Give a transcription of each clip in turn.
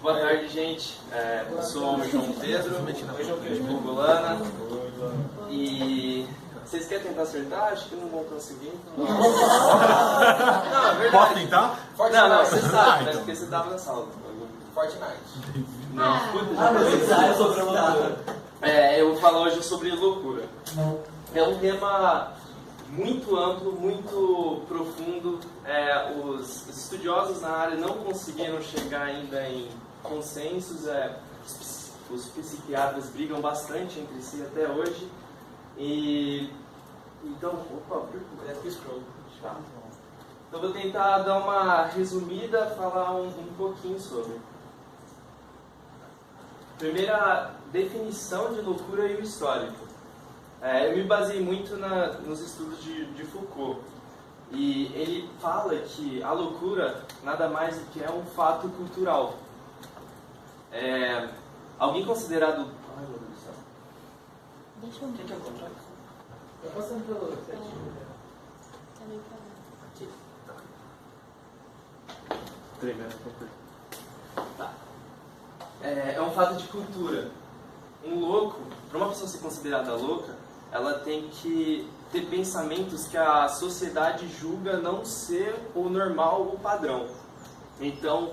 Boa tarde, gente. Eu sou o João Pedro, de Bugolana. E vocês querem tentar acertar? Acho que não vão conseguir. Não, é verdade. Posso tentar? Não, você sabe, né? Porque você estava na sala. Fortnite. Não, eu vou falar hoje sobre loucura. É um tema muito amplo, muito profundo. Os estudiosos na área não conseguiram chegar ainda em consensos. Os psiquiatras brigam bastante entre si até hoje. Então, eu vou tentar dar uma resumida, falar um pouquinho sobre. Primeira definição de loucura e o histórico. Eu me baseei muito nos estudos de Foucault. E ele fala que a loucura nada mais do que é um fato cultural. Alguém considerado... Ai, meu Deus do céu. Deixa eu ver. O que é o contrário? Eu passando pelo... Também pra lá. Tá. É um fato de cultura. Um louco, para uma pessoa ser considerada louca, ela tem que ter pensamentos que a sociedade julga não ser o normal ou o padrão. Então,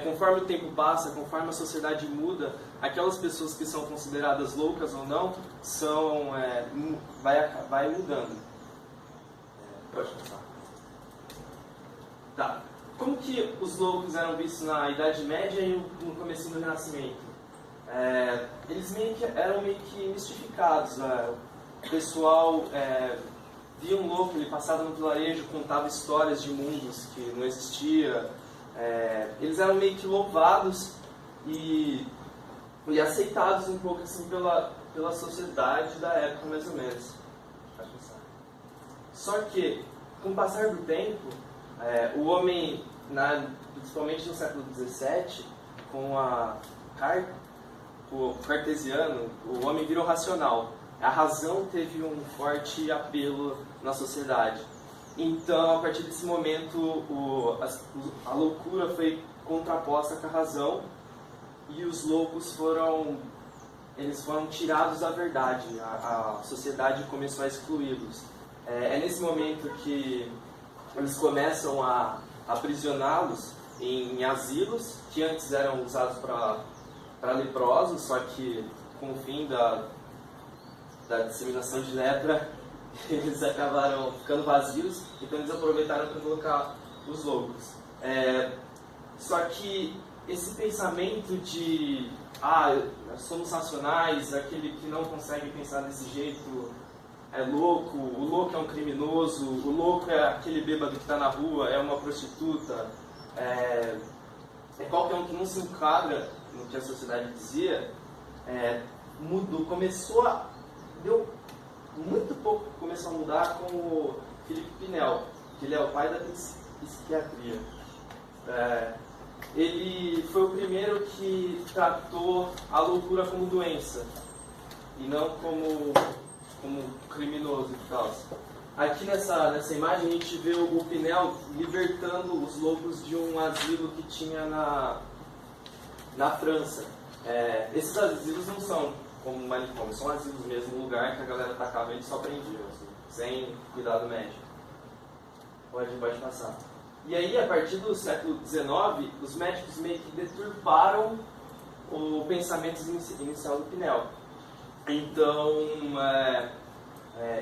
conforme o tempo passa, conforme a sociedade muda, aquelas pessoas que são consideradas loucas ou não, vai mudando. Pode passar. Tá. Como que os loucos eram vistos na Idade Média e no começo do Renascimento? Eles eram meio que mistificados. O pessoal via um louco, ele passava no vilarejo, contava histórias de mundos que não existia. Eles eram meio que louvados e aceitados um pouco assim pela sociedade da época, mais ou menos. Só que, com o passar do tempo, o homem, principalmente no século XVII, com o cartesiano, o homem virou racional. A razão teve um forte apelo na sociedade. Então, a partir desse momento, a loucura foi contraposta com a razão e os loucos foram tirados da verdade. A sociedade começou a excluí-los. É nesse momento que eles começam a aprisioná-los em asilos que antes eram usados para leprosos, só que com o fim da disseminação de lepra, eles acabaram ficando vazios, então eles aproveitaram para colocar os loucos. Só que esse pensamento de somos racionais, aquele que não consegue pensar desse jeito é louco, o louco é um criminoso, o louco é aquele bêbado que está na rua, é uma prostituta, é qualquer um que não se enquadra no que a sociedade dizia, mudou, deu muito pouco que começou a mudar com o Felipe Pinel, que ele é o pai da psiquiatria. Ele foi o primeiro que tratou a loucura como doença e não como criminoso e tal. Aqui nessa imagem a gente vê o Pinel libertando os loucos de um asilo que tinha na França. Esses asilos não são como manicômio, são asilos mesmo, um lugar que a galera atacava e só prendia, assim, sem cuidado médico. Pode passar. E aí, a partir do século XIX, os médicos meio que deturparam o pensamento inicial do Pinel. Então,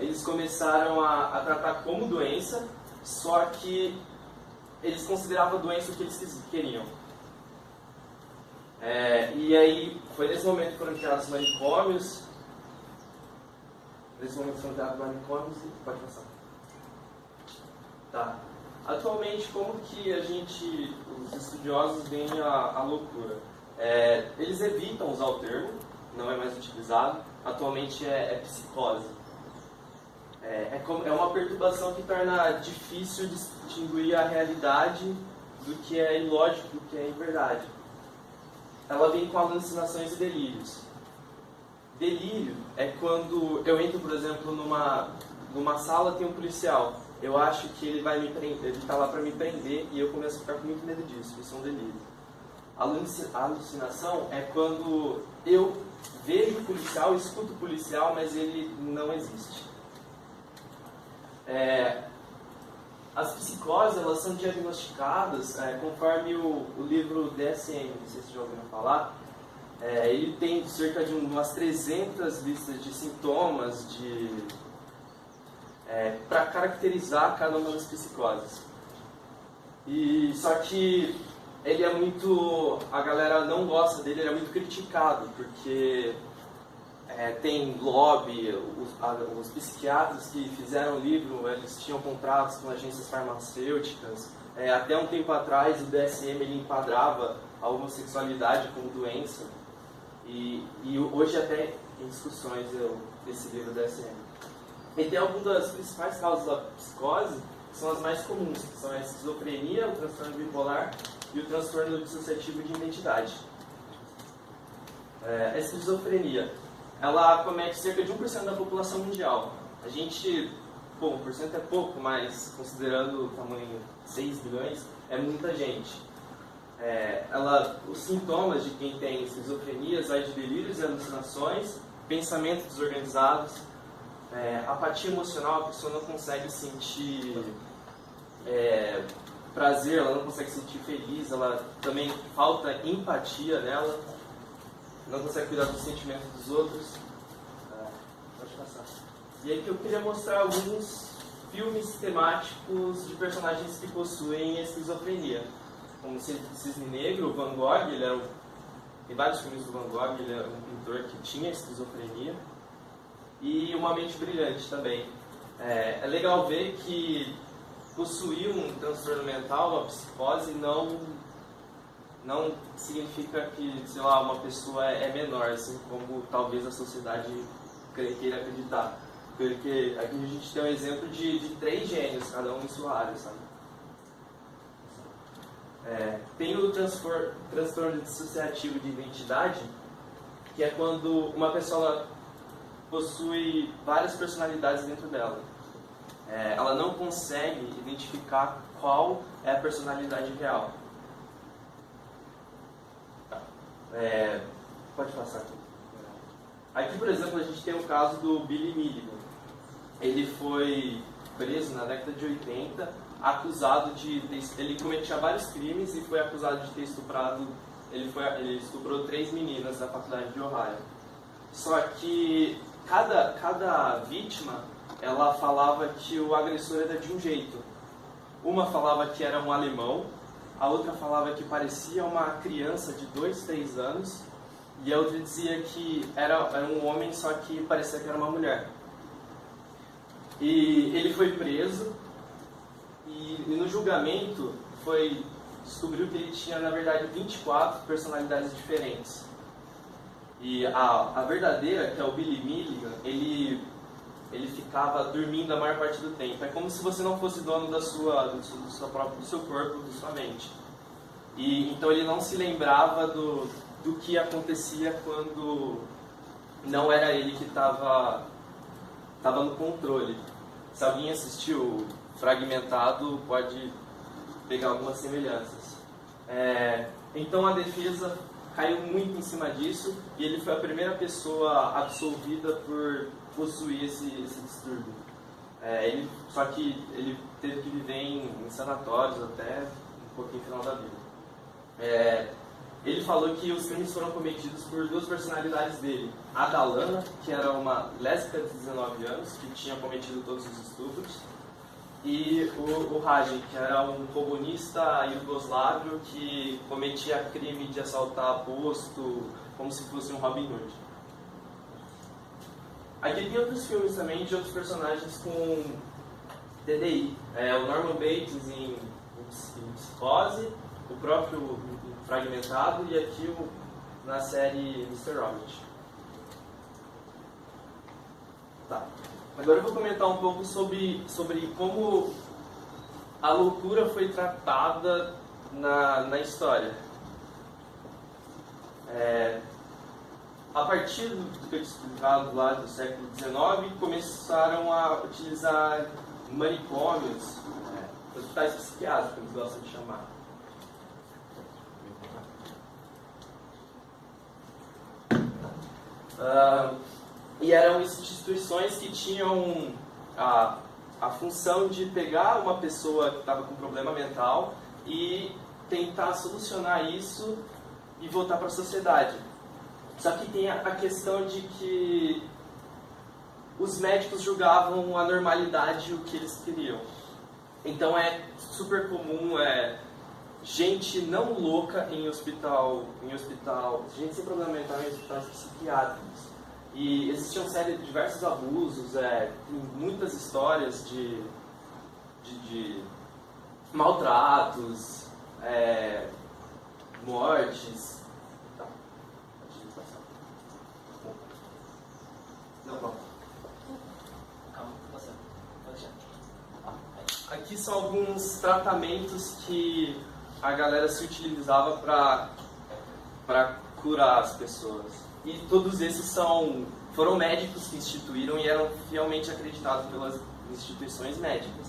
eles começaram a tratar como doença, só que eles consideravam a doença o que eles queriam. E aí, foi nesse momento que foram criados manicômios. Pode passar. Tá. Atualmente, como que os estudiosos veem a loucura? Eles evitam usar o termo, não é mais utilizado. Atualmente é psicose. É uma perturbação que torna difícil distinguir a realidade do que é ilógico, do que é verdade. Ela vem com alucinações e delírios. Delírio é quando eu entro, por exemplo, numa sala, tem um policial. Eu acho que ele vai me prender, ele está lá para me prender e eu começo a ficar com muito medo disso. Isso é um delírio. Alucinação é quando eu vejo o policial, escuto o policial, mas ele não existe. As psicoses, elas são diagnosticadas conforme o livro DSM, não sei se já ouviram falar. Ele tem cerca de umas 300 listas de sintomas para caracterizar cada uma das psicoses. Só que ele é muito... a galera não gosta dele, ele é muito criticado, porque tem lobby, os psiquiatras que fizeram o livro, eles tinham contratos com agências farmacêuticas. Até um tempo atrás, o DSM ele enquadrava a homossexualidade como doença. E hoje até em discussões esse livro DSM. E tem algumas das principais causas da psicose, que são as mais comuns, que são a esquizofrenia, o transtorno bipolar e o transtorno dissociativo de identidade. A esquizofrenia, ela comete cerca de 1% da população mundial. A gente, 1% é pouco, mas considerando o tamanho 6 bilhões, é muita gente. Os sintomas de quem tem esquizofrenia vai de delírios e alucinações, pensamentos desorganizados, apatia emocional, a pessoa não consegue sentir prazer, ela não consegue sentir feliz, ela também falta empatia nela, não consegue cuidar dos sentimentos dos outros. Pode passar. E aí que eu queria mostrar alguns filmes temáticos de personagens que possuem esquizofrenia. Como Cisne Negro, o Van Gogh, tem vários filmes do Van Gogh, ele é um pintor que tinha esquizofrenia. E Uma Mente Brilhante também. É legal ver que possuir um transtorno mental, uma psicose, não significa que, sei lá, uma pessoa é menor, assim como talvez a sociedade queira acreditar. Porque aqui a gente tem um exemplo de 3 gênios, cada um em sua área, sabe? Tem o transtorno dissociativo de identidade, que é quando uma pessoa possui várias personalidades dentro dela. Ela não consegue identificar qual é a personalidade real. Pode passar aqui. Aqui, por exemplo, a gente tem o caso do Billy Milligan. Ele foi preso na década de 80, acusado de... Ele cometia vários crimes e foi acusado de ter estuprado... Ele estuprou 3 meninas da faculdade de Ohio. Só que cada vítima, ela falava que o agressor era de um jeito. Uma falava que era um alemão, a outra falava que parecia uma criança de 2, 3 anos, e a outra dizia que era um homem, só que parecia que era uma mulher. E ele foi preso, e no julgamento descobriu que ele tinha, na verdade, 24 personalidades diferentes. E a verdadeira, que é o Billy Milligan, ele ficava dormindo a maior parte do tempo. É como se você não fosse dono do seu corpo, da sua mente. E então ele não se lembrava do que acontecia quando não era ele que estava no controle. Se alguém assistiu Fragmentado, pode pegar algumas semelhanças. Então a defesa caiu muito em cima disso, e ele foi a primeira pessoa absolvida por possuir esse distúrbio. Só que ele teve que viver em sanatórios até um pouquinho no final da vida. Ele falou que os crimes foram cometidos por 2 personalidades dele. A Dalana, que era uma lésbica de 19 anos, que tinha cometido todos os estupros, e o Rajen, que era um comunista iugoslávio que cometia crime de assaltar posto, como se fosse um Robin Hood. Aqui tem outros filmes também de outros personagens com TDI. O Norman Bates em Psicose, o próprio Fragmentado, e aqui na série Mr. Robot. Tá. Agora eu vou comentar um pouco sobre como a loucura foi tratada na história. A partir do que eu tinha explicado lá do século XIX, começaram a utilizar manicômios, hospitais psiquiátricos, eles gostam de chamar. E eram instituições que tinham a função de pegar uma pessoa que estava com problema mental e tentar solucionar isso e voltar para a sociedade. Só que tem a questão de que os médicos julgavam a normalidade o que eles queriam. Então é super comum gente não louca em hospital, gente sem problema mental em hospitais psiquiátricos. E existiam diversos abusos, tem muitas histórias de maltratos, mortes. Tá. Pode passar. Não, calma. Calma, tá certo. Pode deixar. Aqui são alguns tratamentos que a galera se utilizava para curar as pessoas. E todos esses foram médicos que instituíram e eram fielmente acreditados pelas instituições médicas.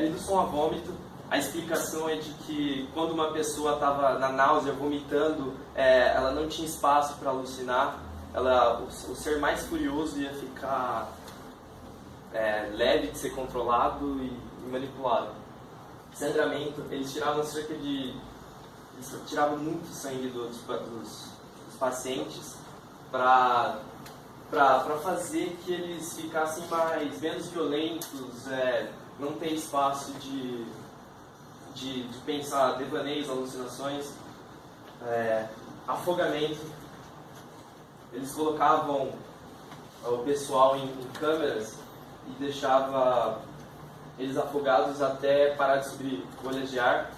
Indução a vômito, a explicação é de que quando uma pessoa estava na náusea, vomitando, ela não tinha espaço para alucinar, o ser mais furioso ia ficar leve de ser controlado e manipulado. Sangramento, eles tiravam muito sangue dos pacientes para fazer que eles ficassem menos violentos, não ter espaço de pensar devaneios, alucinações, afogamento. Eles colocavam o pessoal em câmeras e deixava eles afogados até parar de subir bolhas de ar,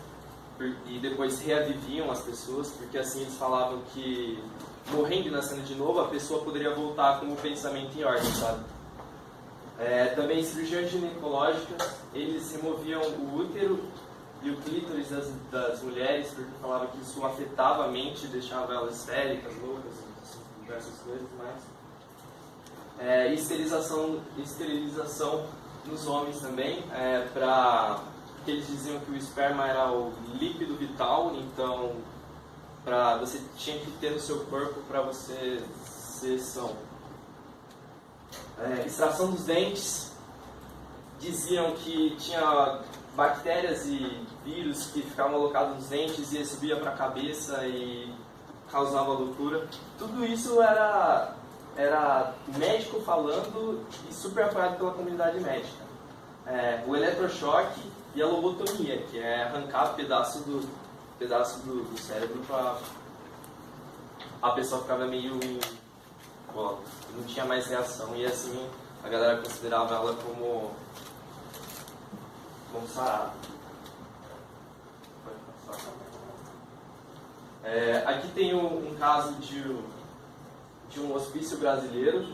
e depois reaviviam as pessoas, porque assim eles falavam que morrendo e nascendo de novo, a pessoa poderia voltar com o pensamento em ordem, sabe? Também cirurgias ginecológicas, eles removiam o útero e o clítoris das mulheres, porque falavam que isso afetava a mente, deixava elas histéricas, loucas, diversas coisas mais. Esterilização nos homens também, porque eles diziam que o esperma era o líquido vital, então você tinha que ter no seu corpo para você ser são. Extração dos dentes, diziam que tinha bactérias e vírus que ficavam alocados nos dentes e subia para a cabeça e causava loucura. Tudo isso era médico falando e super apoiado pela comunidade médica. O eletrochoque e a lobotomia, que é arrancar pedaço do cérebro para a pessoa ficava meio não tinha mais reação, e assim a galera considerava ela como sarada. Aqui tem um caso de um hospício brasileiro.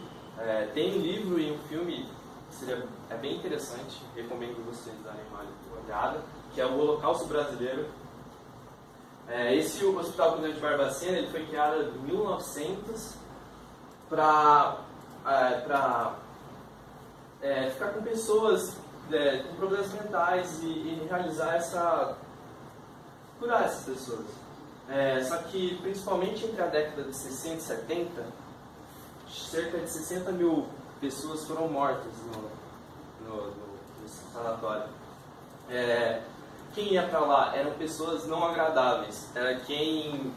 Tem um livro e um filme que é bem interessante, recomendo vocês darem uma olhada, que é o Holocausto Brasileiro. Esse Hospital Conde de Barbacena ele foi criado em 1900 para ficar com pessoas com problemas mentais e realizar curar essas pessoas. Só que, principalmente entre a década de 60 e 70, cerca de 60 mil pessoas foram mortas no sanatório. Quem ia para lá eram pessoas não agradáveis, era quem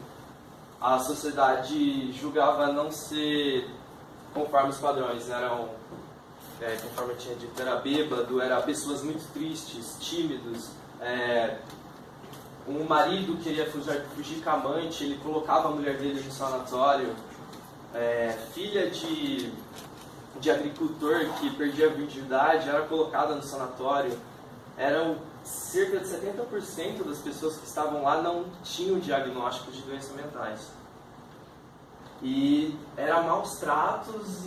a sociedade julgava não ser conforme os padrões. Conforme eu tinha dito, era bêbado, eram pessoas muito tristes, tímidos. Um marido queria fugir com a amante, ele colocava a mulher dele no sanatório. Filha de agricultor que perdia a virgindade era colocada no sanatório. Eram cerca de 70% das pessoas que estavam lá não tinham diagnóstico de doenças mentais. E eram maus tratos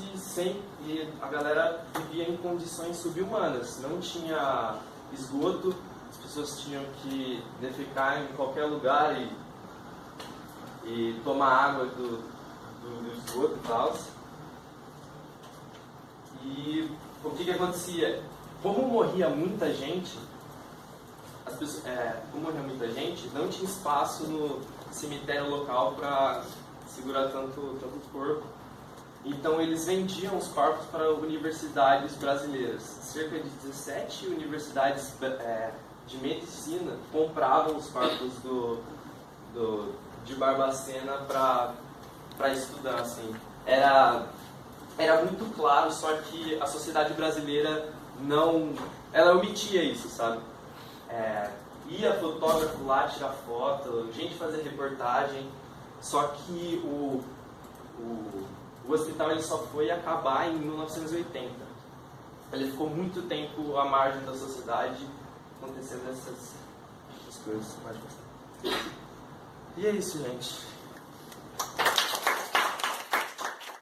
e a galera vivia em condições subhumanas. Não tinha esgoto, as pessoas tinham que defecar em qualquer lugar e tomar água do esgoto e tal. E o que acontecia? Como morria muita gente, não tinha espaço no cemitério local para segurar tanto corpo. Então eles vendiam os corpos para universidades brasileiras. Cerca de 17 universidades de medicina compravam os corpos de Barbacena para estudar. Assim. Era muito claro, só que a sociedade brasileira ela omitia isso, sabe? Ia fotógrafo lá tirar foto, gente fazer reportagem, só que o hospital ele só foi acabar em 1980. Ele ficou muito tempo à margem da sociedade, acontecendo essas coisas. E é isso, gente.